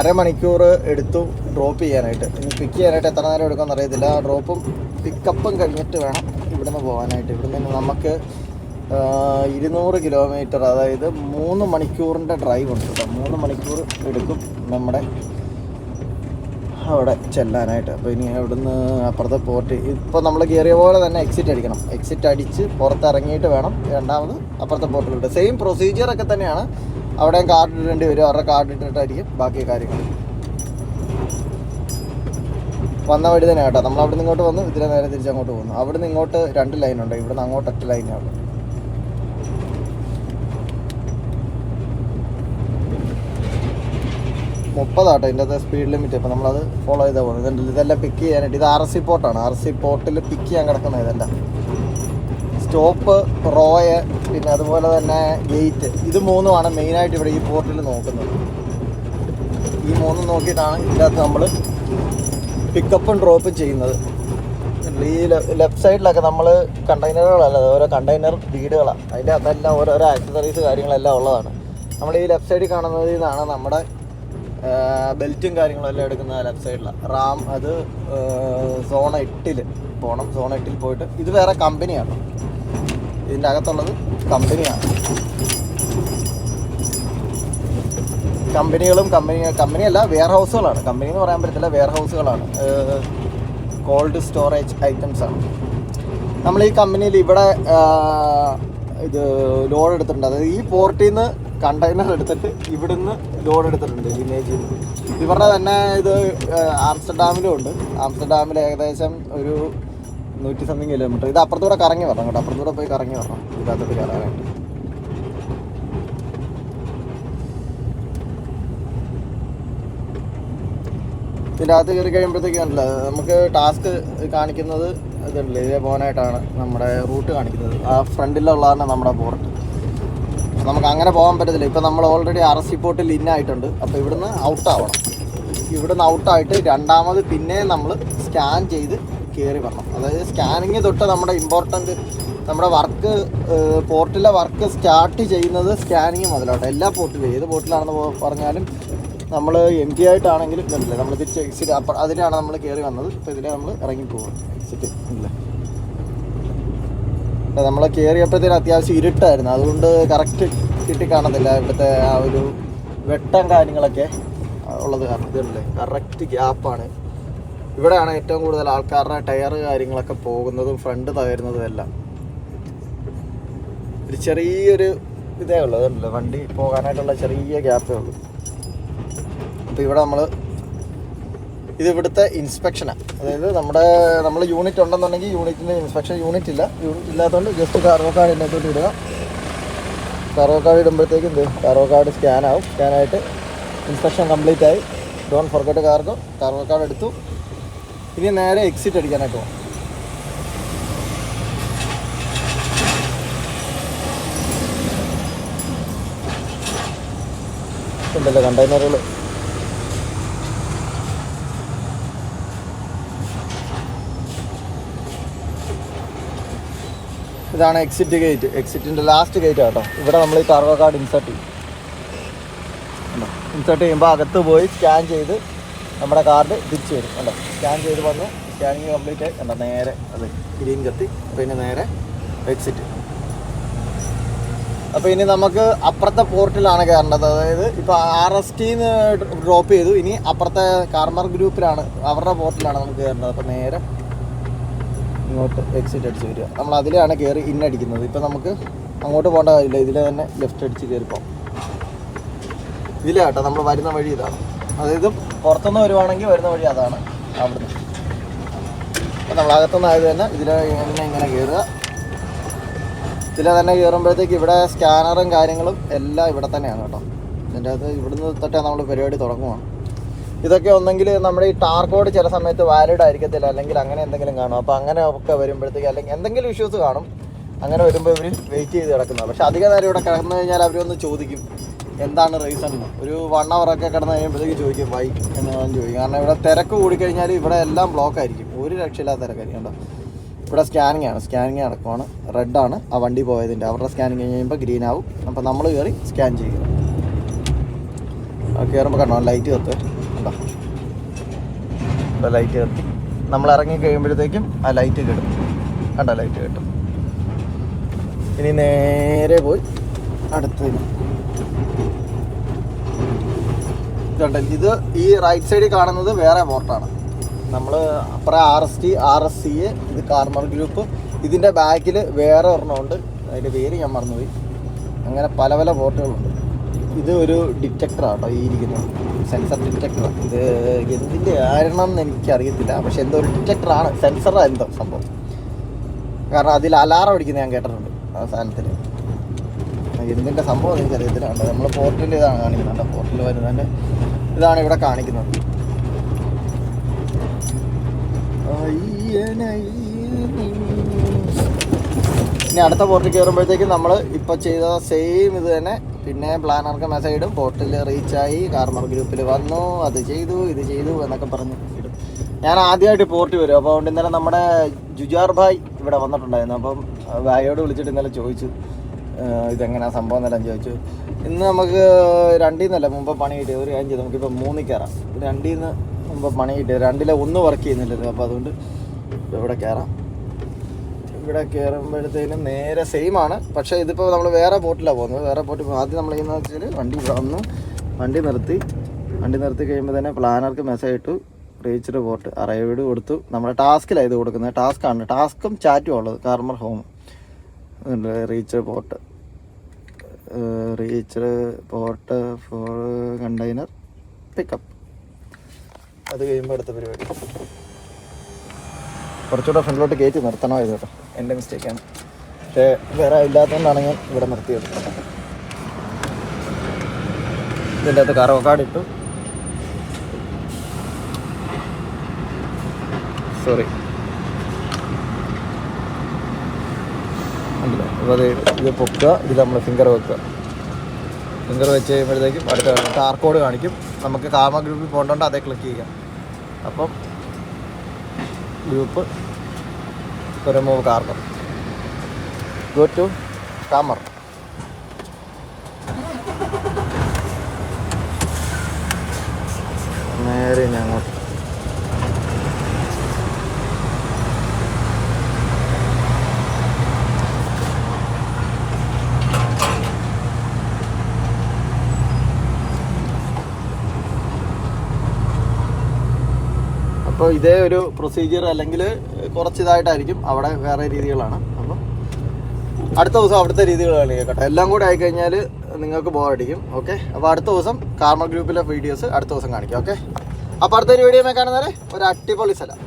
അരമണിക്കൂർ എടുത്തു ഡ്രോപ്പ് ചെയ്യാനായിട്ട്. ഇനി പിക്ക് ചെയ്യാനായിട്ട് എത്ര നേരം എടുക്കുമെന്ന് അറിയത്തില്ല. ഡ്രോപ്പും പിക്കപ്പും കഴിഞ്ഞിട്ട് വേണം ഇവിടുന്ന് പോകാനായിട്ട്. ഇവിടുന്ന് നമുക്ക് 200 കിലോമീറ്റർ, അതായത് 3 മണിക്കൂറിൻ്റെ ഡ്രൈവ് ഉണ്ട് കേട്ടോ. 3 മണിക്കൂർ എടുക്കും നമ്മുടെ അവിടെ ചെല്ലാനായിട്ട്. അപ്പോൾ ഇനി ഇവിടുന്ന് അപ്പുറത്തെ പോർട്ട് ഇപ്പോൾ നമ്മൾ കയറിയ പോലെ തന്നെ എക്സിറ്റ് അടിക്കണം. എക്സിറ്റ് അടിച്ച് പുറത്തിറങ്ങിയിട്ട് വേണം രണ്ടാമത് അപ്പുറത്തെ പോർട്ടിലോട്ട്. സെയിം പ്രൊസീജിയറൊക്കെ തന്നെയാണ്. അവിടെയും കാർഡ് ഇടേണ്ടി വരും. അവരുടെ കാർഡ് ഇട്ടിട്ടായിരിക്കും ബാക്കി കാര്യങ്ങൾ. വന്ന വഴി തന്നെ കേട്ടോ. നമ്മൾ അവിടെ നിന്ന് ഇങ്ങോട്ട് വന്നു, ഇതിലെ നേരെ തിരിച്ചങ്ങോട്ട് പോകുന്നു. അവിടെ നിന്ന് ഇങ്ങോട്ട് 2 ലൈനുണ്ട്, ഇവിടുന്ന് അങ്ങോട്ട് 8 ലൈനാണ്. മുപ്പതാട്ടോ ഇതിൻ്റെ അത് സ്പീഡ് ലിമിറ്റ്. അപ്പോൾ നമ്മളത് ഫോളോ ചെയ്താൽ പോകുന്നത്. ഇതെല്ലാം പിക്ക് ചെയ്യാനായിട്ട് ഇത് RSC പോർട്ടാണ്. RSC പോർട്ടിൽ പിക്ക് ചെയ്യാൻ കിടക്കുന്ന ഇതെല്ലാം സ്റ്റോപ്പ്, റോയ്, പിന്നെ അതുപോലെ തന്നെ ഗേറ്റ്. ഇത് 3ആണ് മെയിനായിട്ട് ഇവിടെ ഈ പോർട്ടിൽ നോക്കുന്നത്. ഈ 3 നോക്കിയിട്ടാണ് ഇതിനകത്ത് നമ്മൾ പിക്കപ്പും ഡ്രോപ്പും ചെയ്യുന്നത്. ഈ ലെഫ്റ്റ് സൈഡിലൊക്കെ നമ്മൾ കണ്ടെയ്നറുകളല്ല, ഓരോ കണ്ടെയ്നർ വീടുകളാണ്. അതിൻ്റെ അതെല്ലാം ഓരോരോ ആക്സസറീസ് കാര്യങ്ങളെല്ലാം ഉള്ളതാണ്. നമ്മൾ ഈ ലെഫ്റ്റ് സൈഡിൽ കാണുന്നത് ഇതാണ് നമ്മുടെ ബെൽറ്റും കാര്യങ്ങളെല്ലാം എടുക്കുന്ന ലെഫ്റ്റ് സൈഡിലാണ്. റാം അത് സോൺ 8 പോകണം. സോൺ 8 പോയിട്ട് ഇത് വേറെ കമ്പനിയാണ്. ഇതിൻ്റെ അകത്തുള്ളത് കമ്പനിയാണ്. കമ്പനിയല്ല, വെയർ ഹൗസുകളാണ്. കമ്പനി എന്ന് പറയാൻ പറ്റത്തില്ല, വെയർ ഹൗസുകളാണ്. കോൾഡ് സ്റ്റോറേജ് ഐറ്റംസ് ആണ്. നമ്മൾ ഈ കമ്പനിയിൽ ഇവിടെ ഇത് ലോഡ് എടുത്തിട്ടുണ്ട്. അതായത് ഈ പോർട്ടിൽ നിന്ന് കണ്ടെയ്നർ എടുത്തിട്ട് ഇവിടുന്ന് ലോഡ് എടുത്തിട്ടുണ്ട് ഇമേജിൽ നിന്ന്. ഇവരുടെ തന്നെ ഇത് ആംസ്റ്റർഡാമിലും ഉണ്ട്. ആംസ്റ്റർഡാമിൽ ഏകദേശം ഒരു 100 സംതിങ് കിലോമീറ്റർ. ഇത് അപ്പുറത്തൂടെ കറങ്ങി വരണം കേട്ടോ. അപ്പുറത്തൂടെ പോയി കറങ്ങി വരണം ഇതിനകത്തോട്ട് കയറാനായിട്ട്. ഇതിനകത്ത് കയറി കഴിയുമ്പോഴത്തേക്കും ഉണ്ടല്ലോ നമുക്ക് ടാസ്ക് കാണിക്കുന്നത് ഇതുണ്ടല്ലോ, ഇതേ പോകാനായിട്ടാണ് നമ്മുടെ റൂട്ട് കാണിക്കുന്നത്. ആ ഫ്രണ്ടിലുള്ളതാണ് നമ്മുടെ പോർട്ട്. നമുക്ക് അങ്ങനെ പോകാൻ പറ്റത്തില്ല. ഇപ്പം നമ്മൾ ഓൾറെഡി RSC പോർട്ടിൽ ഇന്നായിട്ടുണ്ട്. അപ്പോൾ ഇവിടുന്ന് ഔട്ടാവണം. ഇവിടുന്ന് ഔട്ടായിട്ട് രണ്ടാമത് പിന്നെ നമ്മൾ സ്കാൻ ചെയ്ത് കയറി വരണം. അതായത് സ്കാനിങ് തൊട്ട് നമ്മുടെ ഇമ്പോർട്ടൻറ്റ് നമ്മുടെ വർക്ക് പോർട്ടിലെ വർക്ക് സ്റ്റാർട്ട് ചെയ്യുന്നത് സ്കാനിങ് മുതലോട്ട്. എല്ലാ പോർട്ടിലും ഏത് പോർട്ടിലാണെന്ന് പറഞ്ഞാലും നമ്മൾ MT ആയിട്ടാണെങ്കിലും ഇതല്ലേ നമ്മൾ തിരിച്ച് എക്സിറ്റ് അതിലാണ് നമ്മൾ കയറി വന്നത്. ഇപ്പോൾ ഇതിലെ നമ്മൾ ഇറങ്ങിപ്പോകും. എക്സിറ്റ് ഇല്ലേ, നമ്മൾ കയറിയപ്പോഴത്തേനും അത്യാവശ്യം ഇരുട്ടായിരുന്നു. അതുകൊണ്ട് കറക്റ്റ് കിട്ടി കാണത്തില്ല ഇവിടുത്തെ ആ ഒരു വെട്ടം കാര്യങ്ങളൊക്കെ. ഉള്ളത് കാരണം ഇതല്ലേ കറക്റ്റ് ഗ്യാപ്പാണ്. ഇവിടെയാണ് ഏറ്റവും കൂടുതൽ ആൾക്കാരുടെ ടയർ കാര്യങ്ങളൊക്കെ പോകുന്നതും ഫ്രണ്ട് തകരുന്നതും എല്ലാം. ഒരു ചെറിയൊരു ഇതേ ഉള്ളൂ, അതുണ്ടല്ലോ വണ്ടി പോകാനായിട്ടുള്ള ചെറിയ ഗ്യാപ്പേ ഉള്ളൂ. അപ്പോൾ ഇവിടെ ഇത് ഇവിടുത്തെ ഇൻസ്പെക്ഷനാണ്. അതായത് നമ്മൾ യൂണിറ്റ് ഉണ്ടെന്നുണ്ടെങ്കിൽ യൂണിറ്റിൻ്റെ ഇൻസ്പെക്ഷൻ. യൂണിറ്റ് ഇല്ലാത്തതുകൊണ്ട് ജസ്റ്റ് കാർഗോ കാർഡ് ഇതിനകത്തോട്ട് ഇടുക. കാർഗോ കാർഡ് ഇടുമ്പോഴത്തേക്കും കാർഗോ കാർഡ് സ്കാനായിട്ട് ഇൻസ്പെക്ഷൻ കംപ്ലീറ്റ് ആയി. ഡോണ്ട് ഫോർഗെറ്റ് കാർഗോ കാർഡ് എടുത്തു. ഇനി നേരെ എക്സിറ്റ് അടിക്കാനായിട്ട് പോകും. ഉണ്ടല്ലോ കണ്ടെയ്നറുകൾ. ഇതാണ് എക്സിറ്റ് ഗേറ്റ്. എക്സിറ്റിൻ്റെ ലാസ്റ്റ് ഗേറ്റ് കേട്ടോ. ഇവിടെ നമ്മൾ ഈ കാർഗോ കാർഡ് ഇൻസേർട്ട് ചെയ്യുമ്പോൾ അകത്ത് പോയി സ്കാൻ ചെയ്ത് നമ്മുടെ കാർഡ് തിരിച്ചു വരും. കണ്ടോ, സ്കാൻ ചെയ്ത് വന്നു. സ്കാനിങ് കംപ്ലീറ്റ് ആയി. കണ്ടോ, നേരെ അത് ഗ്രീൻ കത്തി. പിന്നെ നേരെ എക്സിറ്റ്. അപ്പോൾ ഇനി നമുക്ക് അപ്പുറത്തെ പോർട്ടിലാണ് കയറേണ്ടത്. അതായത് ഇപ്പോൾ RSTന്ന് ഡ്രോപ്പ് ചെയ്തു. ഇനി അപ്പുറത്തെ കാർമർ ഗ്രൂപ്പിലാണ്, അവരുടെ പോർട്ടിലാണ് നമുക്ക് കയറേണ്ടത്. അപ്പോൾ നേരെ ഇങ്ങോട്ട് എക്സിറ്റ് അടിച്ച് വരിക. നമ്മൾ അതിലാണ് കയറി ഇന്നടിക്കുന്നത്. ഇപ്പം നമുക്ക് അങ്ങോട്ട് പോകേണ്ട കാര്യമില്ല, ഇതിൽ തന്നെ ലെഫ്റ്റ് അടിച്ച് കയറിപ്പോം. ഇതിലാട്ടോ നമ്മൾ വരുന്ന വഴി ഇതാണ്. അതായത് പുറത്തുനിന്ന് വരുവാണെങ്കിൽ വരുന്ന വഴി അതാണ്. അവിടുന്ന് അപ്പം നമ്മൾ അകത്തുനിന്ന് ആയത് തന്നെ ഇങ്ങനെ കയറുക. ഇതിലെ തന്നെ കയറുമ്പോഴത്തേക്ക് ഇവിടെ സ്കാനറും കാര്യങ്ങളും എല്ലാം ഇവിടെ തന്നെയാണ് കേട്ടോ. ഇതിൻ്റെ അകത്ത് ഇവിടുന്ന് തൊട്ടേ നമ്മൾ പരിപാടി തുടങ്ങുവാണ്. ഇതൊക്കെ ഒന്നെങ്കിൽ നമ്മുടെ ഈ ടാർ കോഡ് ചില സമയത്ത് വാലിഡ് ആയിരിക്കത്തില്ല, അല്ലെങ്കിൽ അങ്ങനെ എന്തെങ്കിലും കാണും. അപ്പോൾ അങ്ങനെ ഒക്കെ വരുമ്പോഴത്തേക്ക് അല്ലെങ്കിൽ എന്തെങ്കിലും ഇഷ്യൂസ് കാണും. അങ്ങനെ വരുമ്പോൾ ഇവർ വെയിറ്റ് ചെയ്ത് കിടക്കുന്നത്. പക്ഷേ അധിക നേരം ഇവിടെ കിടന്നു കഴിഞ്ഞാൽ അവരൊന്ന് ചോദിക്കും എന്താണ് റീസൺ എന്ന്. ഒരു 1 hour ഒക്കെ കിടന്നു കഴിയുമ്പോഴത്തേക്ക് ചോദിക്കും വൈ എന്ന് ചോദിക്കും. കാരണം ഇവിടെ തിരക്ക് കൂടിക്കഴിഞ്ഞാൽ ഇവിടെ എല്ലാം ബ്ലോക്ക് ആയിരിക്കും. ഒരു രക്ഷയില്ലാത്ത തിരക്കായിരിക്കും കേട്ടോ. ഇവിടെ സ്കാനിങ് നടക്കുവാണ്. റെഡാണ് ആ വണ്ടി പോയതിൻ്റെ. അവരുടെ സ്കാനിങ് കഴിഞ്ഞ് കഴിയുമ്പോൾ ഗ്രീൻ ആവും. അപ്പോൾ നമ്മൾ കയറി സ്കാൻ ചെയ്യുക. കയറുമ്പോൾ കണ്ടോ ലൈറ്റ് കത്ത്. കണ്ടോ, ഇവിടെ ലൈറ്റ് കത്തി. നമ്മൾ ഇറങ്ങി കഴിയുമ്പോഴത്തേക്കും ആ ലൈറ്റ് കിട്ടും. കണ്ടോ, ലൈറ്റ് കിട്ടും. ഇനി നേരെ പോയി അടുത്തതിന് ഇത് ഈ റൈറ്റ് സൈഡിൽ കാണുന്നത് വേറെ പോർട്ടാണ്. നമ്മൾ അപ്പുറം RSTA, ഇത് കാർമർ ഗ്രൂപ്പ്. ഇതിൻ്റെ ബാക്കിൽ വേറെ ഒരെണ്ണമുണ്ട്, അതിൻ്റെ പേര് ഞാൻ മറന്നുപോയി. അങ്ങനെ പല പല പോർട്ടുകളുണ്ട്. ഇത് ഒരു ഡിറ്റക്ടറാണ് കേട്ടോ, ഈ ഇരിക്കുന്നത് സെൻസർ ഡിറ്റക്ടറാണ്. ഇത് എന്തിൻ്റെ ആരണം എന്ന് എനിക്കറിയത്തില്ല, പക്ഷെ എന്തോ ഒരു ഡിറ്റക്ടറാണ്, സെൻസറാണ് എന്തോ സംഭവം. കാരണം അതിൽ അലാറം അടിക്കുന്നത് ഞാൻ കേട്ടിട്ടുണ്ട് ആ സാധനത്തിൽ. എന്തിൻ്റെ സംഭവം എനിക്കറിയത്തില്ല. നമ്മൾ പോർട്ടിൽ ഇതാണ് കാണിക്കുന്നത്. പോർട്ടിൽ വരുന്നതിൻ്റെ ഇതാണ് ഇവിടെ കാണിക്കുന്നത്. ഇനി അടുത്ത പോർട്ടിൽ കയറുമ്പോഴത്തേക്കും നമ്മൾ ഇപ്പോൾ ചെയ്ത സെയിം ഇത് തന്നെ. പിന്നെ പ്ലാനർക്ക് മെസ്സേജ് ഇടും, പോർട്ടിൽ റീച്ചായി, കാർമർ ഗ്രൂപ്പിൽ വന്നു, അത് ചെയ്തു ഇത് ചെയ്തു എന്നൊക്കെ പറഞ്ഞ് ഇടും. ഞാൻ ആദ്യമായിട്ട് പോർട്ടിൽ വരും. അപ്പോൾ അതുകൊണ്ട് ഇന്നലെ നമ്മുടെ ജുജാർ ഭായ് ഇവിടെ വന്നിട്ടുണ്ടായിരുന്നു. അപ്പം ഭായിയോട് വിളിച്ചിട്ട് ഇന്നലെ ചോദിച്ചു ഇതെങ്ങനെയാണ് സംഭവം എന്നെല്ലാം ചോദിച്ചു. ഇന്ന് നമുക്ക് 2 നിന്നല്ല മുമ്പ് പണി കിട്ടി. ഒരു കാര്യം ചെയ്തു, നമുക്കിപ്പോൾ 3 കയറാം. 2 മുമ്പ് പണി കിട്ടി. 2 1 വർക്ക് ചെയ്യുന്നില്ലല്ലോ. അപ്പോൾ അതുകൊണ്ട് ഇവിടെ കയറാം. ഇവിടെ കയറുമ്പോഴത്തേനും നേരെ സെയിം ആണ്. പക്ഷേ ഇതിപ്പോൾ നമ്മൾ വേറെ പോർട്ടിലാണ് പോകുന്നത്. വേറെ പോർട്ടിൽ ആദ്യം നമ്മൾ ചെയ്യുന്നത് വെച്ചാൽ വണ്ടി ഇവിടെ വന്നു, വണ്ടി നിർത്തി കഴിയുമ്പോൾ തന്നെ പ്ലാനർക്ക് മെസ്സേജ് ഇട്ടു, റീച്ച്ഡ് പോർട്ട് അറൈവ്ഡ് കൊടുത്തു. നമ്മുടെ ടാസ്കിലാണ് ഇത് കൊടുക്കുന്നത്. ടാസ്കും ചാറ്റും ഉള്ളത്. കാർമർ home reached port for container pickup. അത് കഴിയുമ്പോൾ അടുത്ത പരിപാടി കുറച്ചുകൂടെ ഫ്രണ്ടിലോട്ട് കയറ്റി നിർത്തണമായിരുന്നു കേട്ടോ. എൻ്റെ മിസ്റ്റേക്കാണ്. പക്ഷേ വേറെ ഇല്ലാത്തതുകൊണ്ടാണ് ഞാൻ ഇവിടെ നിർത്തിയത്. ഇതിൻ്റെ അകത്ത് കാർഗോ കാർഡ് ഇട്ടു. സോറി, അപ്പോൾ അത് ഇത് പൊക്കുക. ഇതിൽ നമ്മൾ ഫിംഗർ വെക്കുക. ഫിംഗർ വെച്ച് കഴിയുമ്പോഴത്തേക്കും അടുത്ത ടാർ കോഡ് കാണിക്കും. നമുക്ക് കാർമർ ഗ്രൂപ്പിൽ പോകേണ്ടതുകൊണ്ട് അതേ ക്ലിക്ക് ചെയ്യാം. അപ്പം ഗ്രൂപ്പ് റിമൂവ് കാർമർ, ഗോ ടു കാർമർ. നേരെ ഞങ്ങോട്ട് ഇപ്പോൾ ഇതേ ഒരു പ്രൊസീജിയർ അല്ലെങ്കിൽ കുറച്ച് ഇതായിട്ടായിരിക്കും, അവിടെ വേറെ രീതികളാണ്. അപ്പം അടുത്ത ദിവസം അവിടുത്തെ രീതികൾ കളിക്കുക കേട്ടോ. എല്ലാം കൂടെ ആയിക്കഴിഞ്ഞാൽ നിങ്ങൾക്ക് ബോറടിക്കും. ഓക്കെ, അപ്പോൾ അടുത്ത ദിവസം കാർമ ഗ്രൂപ്പിലെ വീഡിയോസ് അടുത്ത ദിവസം കാണിക്കാം. ഓക്കെ, അപ്പോൾ അടുത്തൊരു വീഡിയോ കാണുന്നവരെ ഒരു അടിപൊളി സ്ഥലം.